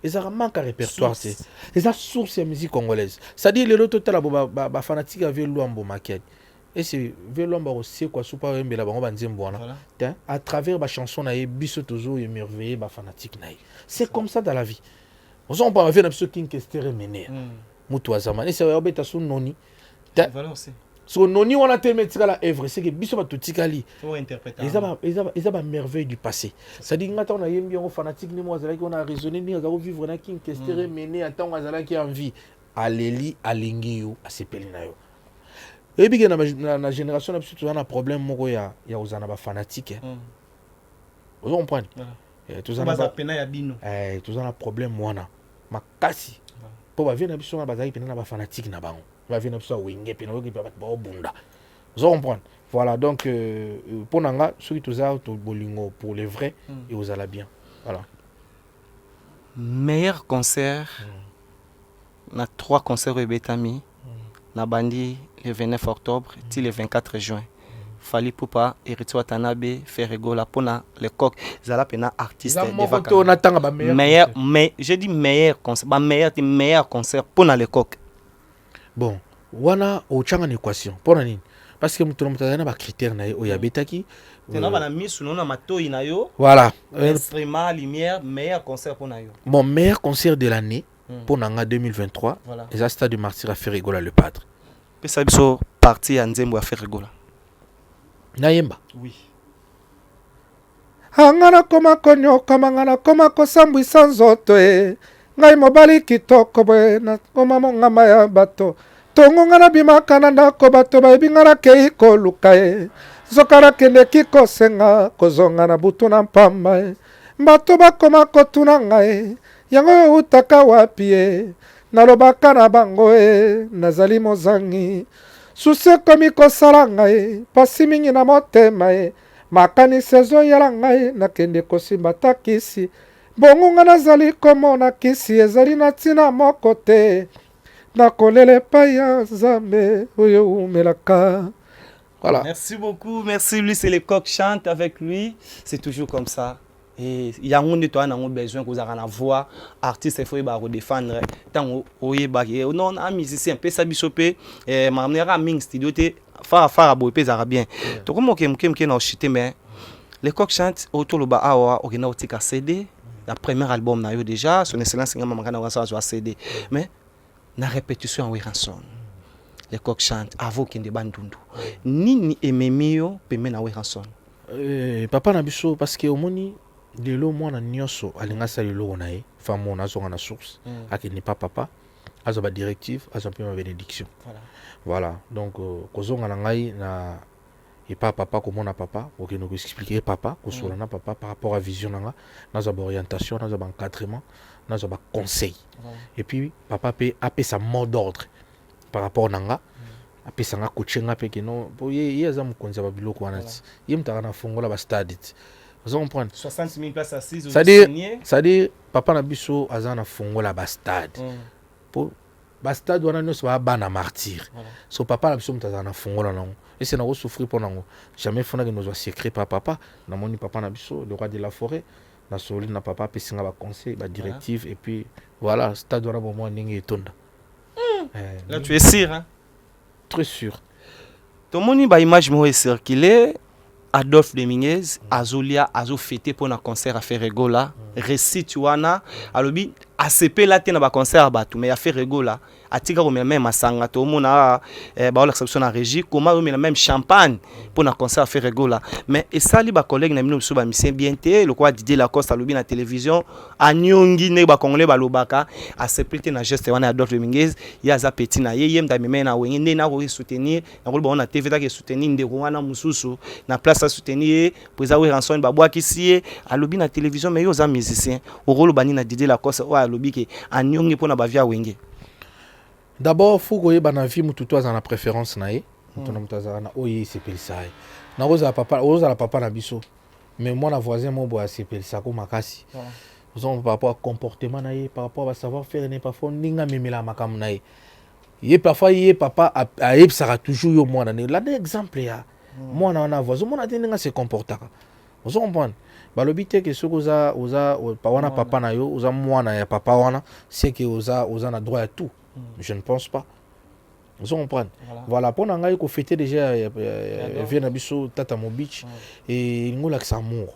ils manquent un répertoire c'est la source de musique congolaise ça dit le total ba fanatique avec Luambo maquette et c'est Luambo aussi quoi super mbela bango banzembo wana à travers ba chanson na biso toujours émerveillé ba fanatique na c'est comme ça dans la vie vous comprenez avec ceux qui questere mener mutu azama et c'est obeta son noni voilà aussi so noni wana te metika la œuvre c'est que biso ba totikali faut interpréter ils ont merveille du passé ça dit ngata on a yembi ngo fanatique ni moi zalaki on a raisonné ni ngako vivre na king questere mener en tant ngazalaki en vie aleli alingi yo asepeli na yo et puis na génération na biso on a problème moko ya ozana ba fanatique vous comprenez tous on a pena ya bino tous on a problème wana makasi po ba vie na biso na bazali pena na ba fanatique na bango va venir ça wingé puis nous qui peut pas bunda vous comprenez voilà donc pour nanga ceux qui ça to bolingo pour les vrais et aux ala bien voilà meilleur concert na 3 concerts au Betami na bandi le 29 octobre till le 24 juin Fally Ipupa Héritier Watanabe faire rigola pona les coq zala pena artiste de meilleur mais j'ai dit meilleur concert meilleur concert pona les coq. Bon, wana ochanga équation pour nini parce que mutu mutazana ba critères na yo ya betaki tena bana misu nona matoi na yo voilà instrument lumière meilleur concert pour na yo bon meilleur concert de l'année pour nanga 2023 voilà. Et ça stade de Martyrs à faire rigola le padre pesa biso partie ya nzembo à faire rigola na yemba oui angana koma konyo kamangana koma kosambwisa nzoto ngai mobali kitoko boye na koma mongama ya bato tongo ngana bimaka na ndako bato bayebi ngana kei koluka zoka nakendeki kosenga kozonga na butu na mpamba bato bakoma kotuna ngai yango eutaka wapi nalobaka na bango nazali mozangi susi ekomi kosala ngai pasi mingi na motema makanisi ezoyela ngai nakende kosimba takisi bongo nga nazali komona kisi ezali na ntina moko te nakolela epai ya Nzambe oyo umelaka. Voilà. Merci beaucoup, merci. Lui c'est les coqs chantent avec lui, c'est toujours comme ça. Et il y a un toi on a besoin que vous avez la voix artiste il faut ba redéfendre tant oye ba non un musicien peu ça bisopé ma manière à ming studio te fa bo pe za bien to comme que na chité mais les coqs chantent autour le ba awa okina otika CD la premier album na yo déjà son excellence ngama makana wa sa CD mais na répétition en Weranson les coqs chantent avant kende bandundu nini ememio peme na Weranson papa na biso parce que omoni lelo mwana nyonso alinga sali loko na ye famo na zonga na source akini pas papa azo ba directive azo pe ma bénédiction voilà donc kozonga na ngai na et pas papa comment on a papa OK nous expliquer papa ko solana papa par rapport à vision nanga dans orientation dans encadrement dans conseil et puis papa peut appeler sa mot d'ordre par rapport nanga appeler ça coaching appeler que non pour y za mukonza ba biloko wana ye mtaka na fongola ba stade vous comprenez 60 000 places assises ça dit papa na biso azana fongola ba stade pour ba stade wana no so ba na martyr so papa na biso mtaka na fongola nango et c'est na souffrir pour nango jamais fona que nous secret par papa na moni papa na biso le roi de la forêt na soli na papa pe singa ba conseil ba directive et puis voilà stade wana bon moi ndenge etonda là tu es sûr hein très sûr ton moni ba image mo circuler Adolphe Dominguez azolia azo fêter pour un concert à Ferregola récite wana alobi ACP là te na ba concert batu mais a Ferregola atika ko même masanga to mona ba la exception na régie comment on met même champagne pour un concert à Ferregola mais et ça li ba collègue na mino so ba mission bien té le quoi Didier Lacoste alobi na télévision anyongi ne ba congolais ba lobaka ACP te na geste wana Adolphe Dominguez ya za petit na ye mda meme na wengi ne na ko soutenir na ko ba na TV ta ke soutenir ndeko wana mususu na place à soutenir président Ranson ba bwa kisi alobi na télévision mais yo za musicien o rolo bani na Didier Lacoste o alobi ke anyongi pour na ba via wenge. D'abord, il faut que na vie mutu to na préférence na ye. Mutu na mutaza na oyi sepelisa. Na oza papa na biso. Mais moi na voisin mo bo sepelisa ko makasi. Nous on par rapport à comportement na ye, par rapport à savoir faire ne parfois ninga memela makam na ye. Ye parfois ye papa a sera toujours yo moi na ne. Là exemple ya. Moi na voisin moi na ninga se comportaka. Vous comprenez? Balobi te que ce oza pa wana papa na yo, oza mwana ya papa wana, c'est que oza na droit à tout. Je ne pense pas. Vous comprenez? Voilà, pour nanga ko fêter déjà vient na biso tata mo beach et ngola que amour.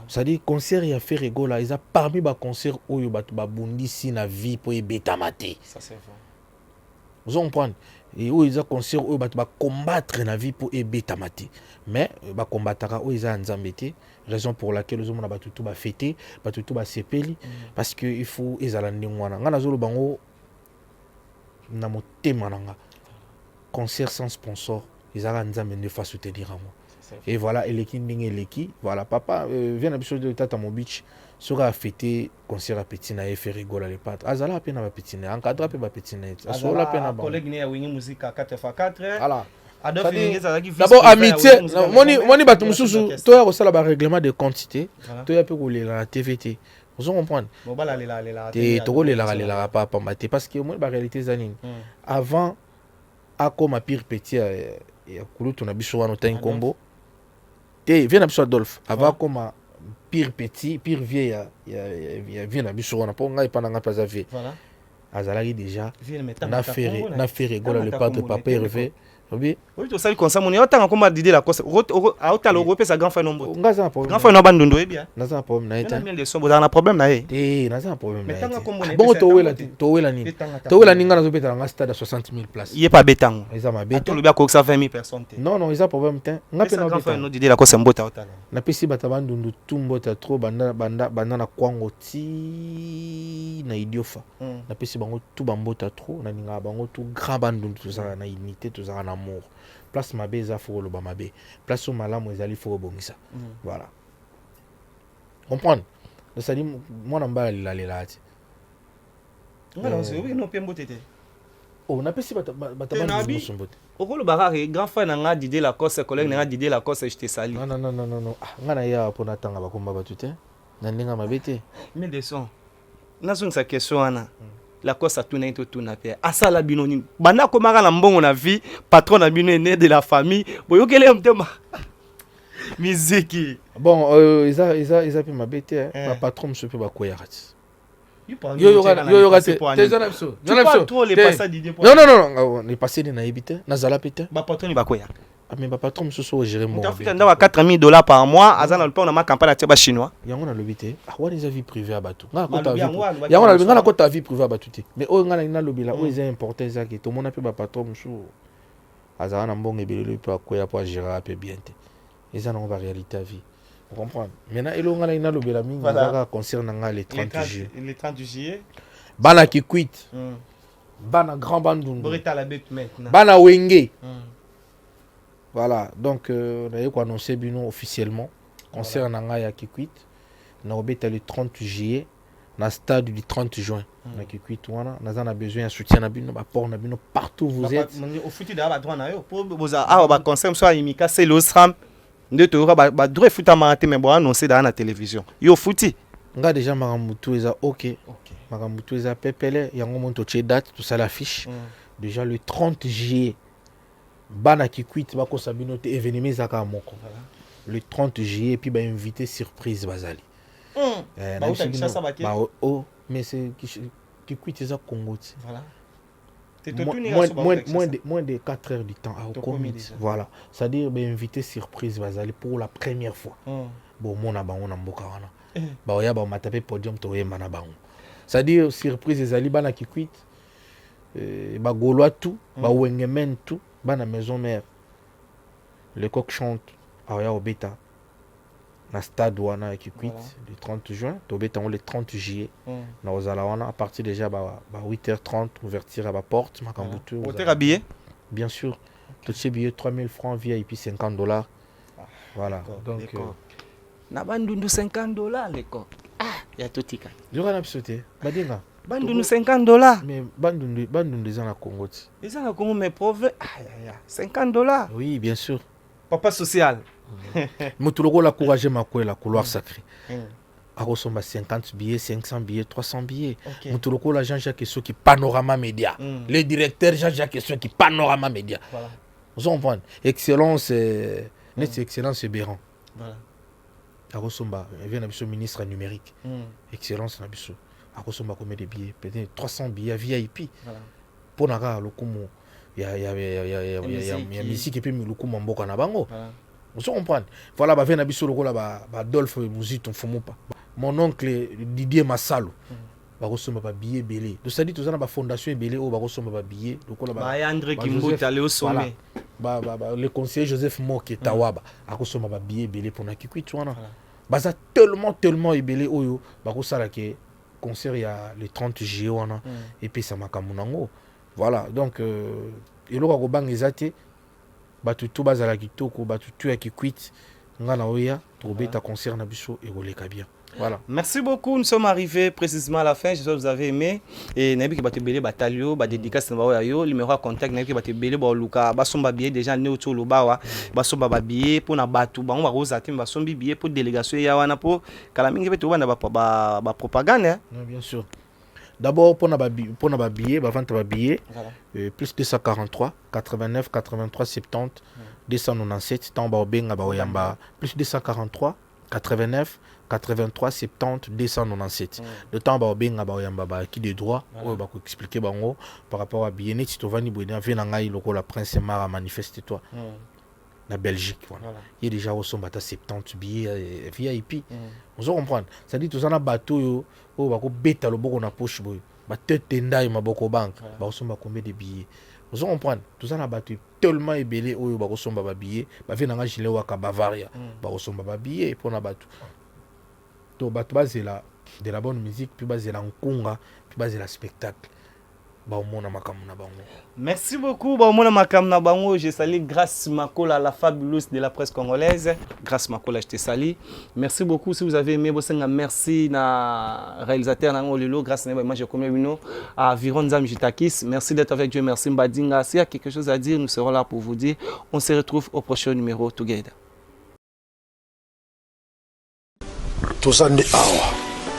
C'est-à-dire concert ya fait rigola, ils a parmi ba concert oyo batu ba bundisi na vie pour ebeta maté. Ça c'est vrai. Vous comprenez? Et où ils a concert oyo batu ba combattre na vie pour ebeta maté. Mais ba combattara oyo ils a nzambete, raison pour laquelle les hommes na batu tout ba fêter, batu tout ba sepeli parce que il faut ezala ndingwana. Ngana zolo bango na motema nanga concert sans sponsor ils ont nzambe ne fa soutenir à moi et voilà eleki ndenge eleki voilà papa vient na biso de tata mo beach sera fêter concert à petit na fait rigoler les pattes azala pe na ba petit na encadre pe ba petit na asola pe na ba collègue ne ya wingi musique 4x4 voilà d'abord amitié moni batu mususu to ya kosala ba règlement de quantité to ya pe kolela na TVT. Vous comprenez? Parce que moi, la réalité, avant, à comme pire petit, on a besoin d'un combo. Viens à Adolphe. Avant, comme pire petit, pire vieille, viens à besoin d'un pas à vie. Azalari déjà, n'a fait rigoler le pas de papa Hervé. Oui, tu sais comme ça mon autant comme Didier Lacoste autant le repère sa grand frère nombre grand frère no bandundo e bien naza problème na eta bien de sombo dans un problème na eh naza problème na bon to wela ninga nazo betala nga stade à 60 000 places il est pas bétango ils ma beta to le bia ko 120 000 personnes non ils a problème te nga pe na grand frère no Didier Lacoste mbota autant na pesi bata bandundu tumbota trop banda na kwango ti na idiofa na pesi bango tout bambota trop na ninga bango tout grand bandundu tout ça na unité tout ça na amour place mabe za fo lo ba mabe place malamu ezali fo bongisa voilà comprendre ça dit moi na mbala lilalela ati ngala on se oui non pembo tete oh na pesi bata mosombote okolo barare grand frère na nga Didier Lacoste collègue na nga Didier Lacoste je te salue non ngana ya pona tanga bakomba batute na ndinga mabete mais de son nazo sa question ana la cause a tourné tout na père asala binoni bana komaka na mbongo na vie patron na bino né de la famille boyokele mtema musique bon ils a pu m'abêter ma patron monsieur peut ba koyarati yo raté non les passé na ebité na zala pété ba patron ni ba koya mais ba patron monsieur so gérer mon on a 4 000 $ par mois azana le pa on a ma campagne à tiba chinois yango na lobité wani za vie privée abatu yango na kota vie privée abatu te mais o ngana ina lobila o ils importer ça que tout monde peut ba patron monsieur azana na mbongo ebelelo pe akoya po gérer pe bien te ils en ont la réalité à vie vous comprenez maintenant elo ngana ina lobila mingi za concernant les 30 juillet bana qui quitte bana grand bandundu borita la bête maintenant bana wenge Voilà, donc on a annoncé Bino officiellement. Concert Nanga Kikwit. On a le 30 juillet. Dans le stade du 30 juin. On a besoin de soutien partout où vous êtes. Au futur, pour concert, soit Imika, c'est l'Osram. De te voir, droit foot à matin, mais bon, annoncé dans la télévision. Yo fouti. On a déjà Maramutu, ok. Maramutu, Pepele, il y a un moment où date, tout ça l'affiche. Déjà le 30 juillet. Bana Kikwit, Bako Sabino, événement Zaka Moko. Le 30 juillet, puis invité surprise Bazali. Mais c'est Kikwit, c'est Congo. Moins de 4 heures du temps au comité. Voilà. C'est-à-dire invité surprise Bazali pour la première fois. Bon, mon abon en Bokawana. Bah, il y a un matapé podium, tu es manabon. C'est-à-dire surprise Bazali, Bana Kikwit, bah, Gaulois tout, bah, Wengemen tout. Dans la maison mère, le coq chante à Obeta, dans le stade Wana qui quitte le 30 juin, Obeta le 30 juillet, dans Ozalawana, à partir déjà 8h30, ouverture à la porte, Makambutu. Vous êtes habillé? Bien sûr, tous ces billets 3000 francs, VIP $50. Voilà. Donc, Nabandundu $50, les coqs. Ah, il y a tout tika. Je vais l'absoluer. Badinga. Bandundu $50. Mais Bandundu ils ont la Congo. Ils ont la Congo, mais pauvres. $50. Oui, bien sûr. Papa social. Moutoulogo la courage ma couloir sacré. Arosomba 50 billets, 500 billets, 300 billets. Moutoulogo la Jean-Jacques qui Panorama Média. Le directeur Jean-Jacques qui Panorama Média. Voilà. Vous comprenez? Excellence, excellence Béran. Voilà. Arosomba, il vient de ministre numérique. Excellence Nabiso. Arosomba combien de billets? Peut-être 300 billets VIP. Pour naga le kumu, il y a musique et puis le kumu mboka na bango. Vous comprenez? Voilà, bah vient Nabiso le là Adolphe Mouzit on fume pas. Mon oncle Didier Massalo. Arosomba ba billet belé. Donc ça dit tout ça na ba fondation belé au Arosomba ba billet. Donc là bah André Kimbuta allé au sommet. Le conseiller Joseph Moke Tawaba. Arosomba ba billet belé pour na Kikwit wana. Bah ça tellement ébélé oyo. Bah ça là que concert il y a le 30 juillet et puis ça m'a kamunango. Voilà, donc il y a des banques exaté batutu bazala kitoko batutu ya Kikwit ngana oya trobeta concert na biso et roleka bien. Voilà. Merci beaucoup, nous sommes arrivés précisément à la fin, j'espère que vous avez aimé et nabi ki batu belé batalio ba dédicace na ba yo numéro contact nabi ki batu belé ba luka ba somba billet déjà né autour lo ba ba somba ba billet pour na batu ba on va rosater ba sombi billet pour délégation ya wana pour kala mingi beto wana ba propagande. Bien sûr. D'abord pour na ba billet, ba vente ba billet plus 243 89 83 70 297 tant ba benga ba oyamba plus 243 89 83 70 297. Le temps ba benga ba oyamba qui de droit ou ba ko expliquer bango par rapport à billet net to vani boina vena ngai loko la prince mara manifeste toi. La Belgique voilà. Il y a déjà au son bata 70 billets VIP. Vous comprenez? Ça dit tout ça na bateau yo o ba ko beta lo boko na poche boy. Ba tete ndai maboko banque. Ba so ba combien de billets. Vous comprenez? Tout ça na bateau tellement ébélé o ba ko somba ba billets. Ba vena nga gilet wa ka Bavaria. Ba ko somba ba billets pour na bateau. To bateau base là de la bonne musique puis base là en conga puis base là spectacle. Merci beaucoup. Je salue Grâce Makola, la fabuleuse de la presse congolaise. Grâce Makola, je te salue. Merci beaucoup. Si vous avez aimé, merci à réalisateur Nangolilo. Grâce à moi, je connais à Viron Zamjitakis. Merci d'être avec Dieu. Merci Mbadinga. S'il y a quelque chose à dire, nous serons là pour vous dire. On se retrouve au prochain numéro Together. Tozande Awa,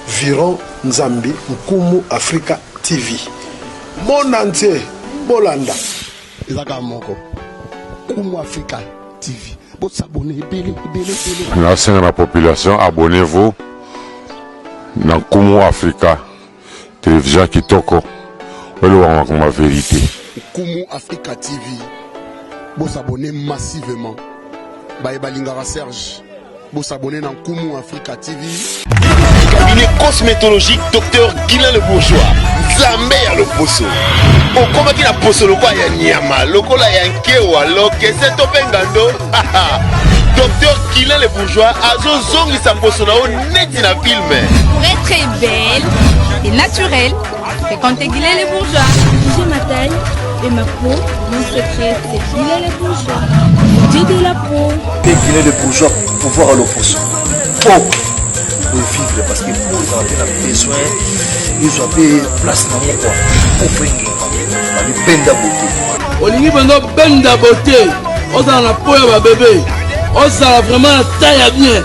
Viron Nzambi, Nkumu Africa TV. Mon entier, Bolanda. Ezaka moko. Kumu Africa TV. Vous s'abonnez, Merci à la population, abonnez-vous dans Kumu Africa télévision Kitoko. Vous allez voir ma vérité. Kumu Africa TV. Vous s'abonnez massivement. Baïbalingara Serge. Vous s'abonnez dans Kumu Africa TV. Cabinet cosmétologique Dr Guilain le Bourgeois. Zambé à l'opposo. Au combat qui la poso le quoi ya nyama, le kola ya nkewa, lo kese to pengando. Dr Guilain le Bourgeois azo zongi sa poso na o neti na film. Pour être très belle et naturelle, fréquentez Guilain le Bourgeois. J'ai ma taille. Et ma peau, mon secret, c'est Guilain le bourgeois. Dieu de la peau. Et Guilain le bourgeois, pouvoir à l'opposé. Oh, de vivre parce que pour ils ont besoin, ils ont fait place dans mon corps. Pour faire une benda beauté. Olingi benda benda beauté. On a la peau à bébé. On a vraiment la taille bien.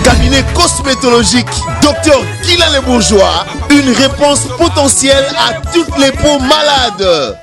Cabinet cosmétologique, docteur Guilain le bourgeois, une réponse potentielle à toutes les peaux malades.